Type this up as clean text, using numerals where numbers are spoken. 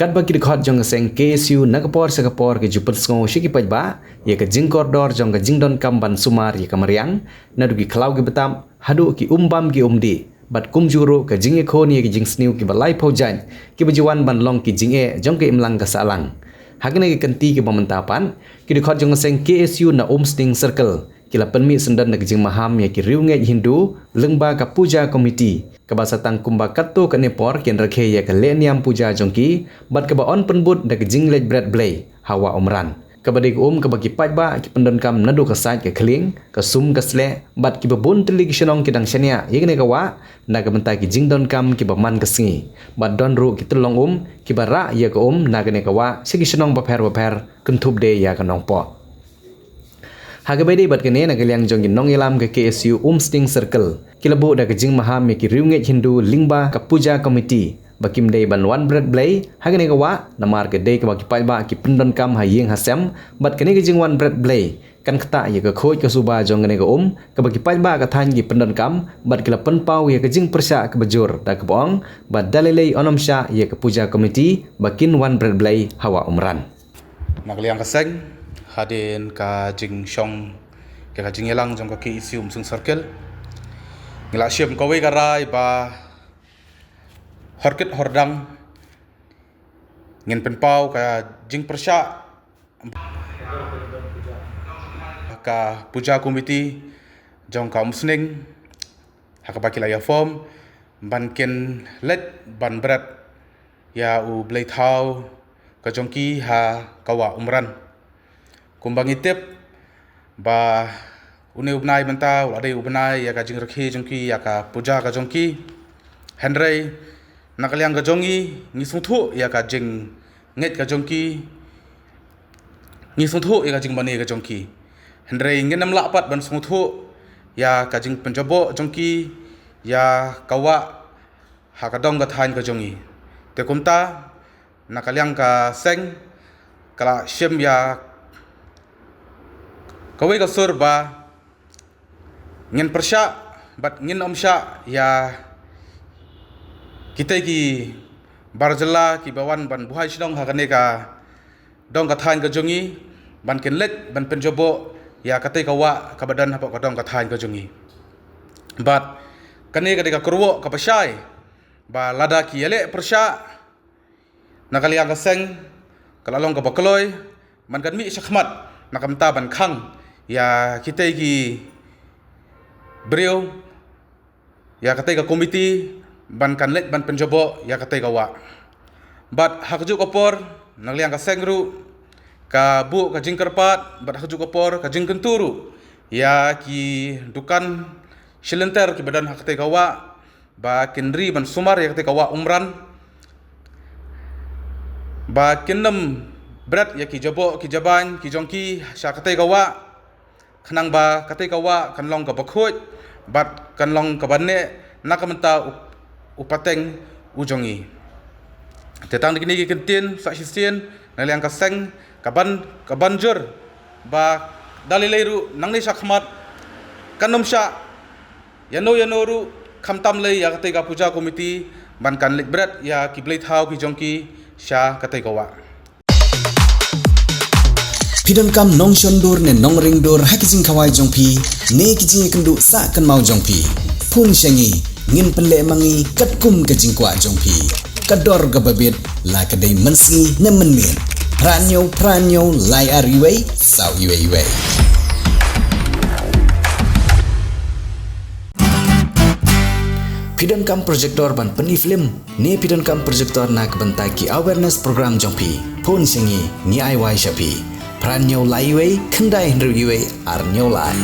Kat bagi dekat jong seng KSU nakapor sakapor ke jupet sngo shiki pajba ya ke jing koridor jong ke jing don kamban sumar ya ke meriang nadu ki klau ki betam hadu ki umbam ki umdi bat kum juru ke jing ekon ya ke jing sniu ki balai paujan ki bajuan ban long ki jing e jong ke imlang ka salang hagna ki kenti ki pementapan ki dekat jong seng KSU na Omsting Circle kila penmi sendan na jing maham ya ki riunge Hindu lengba ka puja komiti kabasa tang kumba katto ka nepor ken rakhe ya ka leniam puja jongki bat ka ba on penbut da jing lej bread blay hawa umran kabadi ka bagi pajba ki pendon kam nadu ka sait ka kling ka sum ka sle bat ki babun teli ki shenong ki dang shania yegne ka wa na ka mentai ki jing don kam ki ba man ka singi bat don ru ki tulong ki ba ra ya ka na ka ne ka wa sigi shenong ba pher kuntup de ya ka nong po Hagabedi bat kene na kaliang jong nong ilam ke KSU Omsting Circle kilabu da jing maham ki riunge Hindu lingba ka puja komiti bakim day ban one bread blay hagane ka wa namar ke day ka baki pajba ki pendon kam hayeng hasem bat kene ke jing one bread blay kan kata ya ka khoj ka suba jong ne ka baki pajba ka than ki pendon kam bat kila penpau ya ka jing persya ka bajur da ka bong bat dalilei onom sya ya ka puja komiti bakin one bread blay hawa umran nakaliang kaseng hadin ka jing shong ka jing elang jong ka KSU Omsting Circle ngila syem kawe garai ba horkit hordang ngin penpau ka jing persya ka puja komiti jong ka Omsting hakabaki la ya form ban ken let ban berat ya u blay thau ka jongki ha kawa umran kumbang itip ba une ubnai benta ade ubnai ya ka jing rakhi jongki ya ka puja ka jongki henrei nakaliang ka jongi ngi sungthu ya ka jing nget ka jongki ngi sungthu ya ka jing bani ka jongki henrei ngenam lapat ban sungthu ya ka jing penjobo jongki ya kawa ha ka dong ka thain ka jongi te kumta nakaliang ka seng kala shem ya kawe ka sur ba ngin persya bat ngin omsya ya kita ki barjala ki bawan ban buhai sidong hakane ka dong ka thain ka jongi ban ken let ban penjobo ya katai ka wa ka badan hapok ka dong ka thain ka jongi bat kane ka de ka kurwo ka pasai ba lada ki ele persya nakaliang ka seng kalalong ka bakloi man kan mi syakmat nakamta ban khang ya kita ki beliau ya katai ka komiti ban kan let ban penjobo ya katai ka wa bat hakju kopor nakliang ka sengru ka bu ka jing kerpat bat hakju kopor ka jing kenturu ya ki dukan silenter ki badan katai ka wa ba kenri ban sumar ya katai ka wa umran ba kinam berat ya ki jabo ki jaban ki jongki sya katai ka wa khanang ba katai ka wa kan long ka bakhoj bat kan long ka banne nakamenta upateng ujongi tetang dikini ki kentin sa sisien naliang ka seng ka banjur ba dalileiru nangni sakhmat kanom sya yano ru khamtam lei ya katai ka puja komiti ban kan litbret ya ki blai thau ki jongki sya katai ka wa Pidon kam nong shondur ne nong ringdur hakijing kawai jongpi ne kijing kendu sa kan mau jongpi pun shengi ngin penle mangi katkum kajing kwa jongpi kador gababit la kadai mensi ne menmin pranyo lai ariwei sau iwei Pidon kam projector ban peni film ne pidon kam projector nak bentai ki awareness program jongpi pun shengi ni ai wai shapi Pranyo laiwei kendai hendriwei arnyo lai